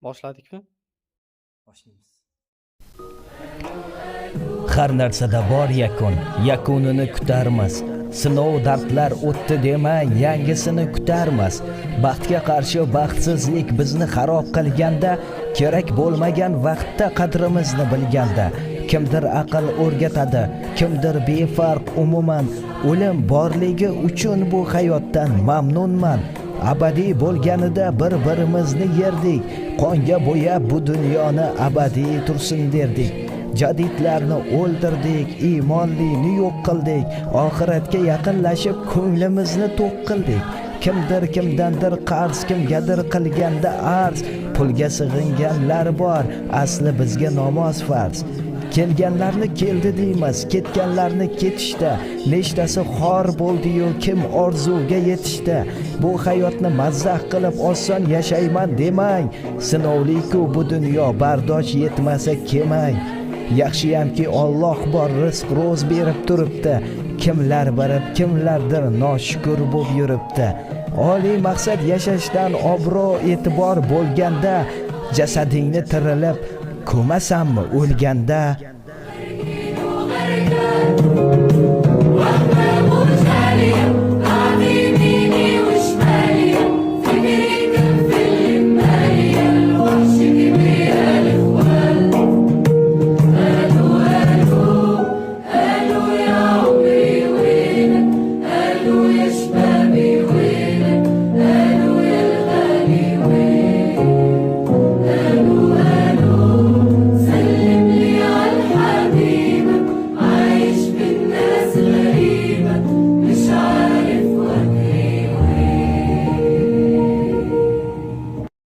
Boshladikmi? Boshlaymiz. Har narsada bor yakun, yakunini kutarmiz. Sinov dardlar o'tdi demang, yangisini kutarmiz. Baxtga qarshi baxtsizlik bizni xarob qilganda, kerak bo'lmagan vaqtda qadrimizni bilganda, kimdir aql o'rgatadi, kimdir befarq umuman. O'lim borligi uchun bu hayotdan mamnunman. Abadiy bo'lganida bir-birimizni yerdik, qonga bo'yab bu dunyoni abadiy tursin derdik. Jadidlarni o'ldirdik, iymonlini yo'q qildik, oxiratga yaqinlashib ko'nglimizni to'q qildik. Kimdir kimdandir qarz, kimgadir qilganda arz, pulga sig'inganlar bor, asli bizga namoz farz. Kelganlarni keldi deymiz, ketganlarni ketishdi. Nechtasi xor bo'ldi-yu, kim orzuga yetishdi. Bu hayotni mazax qilib oson yashayman demang. Sinovli-ku bu dunyo, bardosh yetmasa kemang. Yaxshiyamki Alloh bor, rizq ro'z berib turibdi. Kimlar barib, kimlardir noshukur bo'lib yuribdi. Oliy maqsad yashashdan obro' e'tibor bo'lganda, jasadingni tirilib ko'masanmi o'lganda?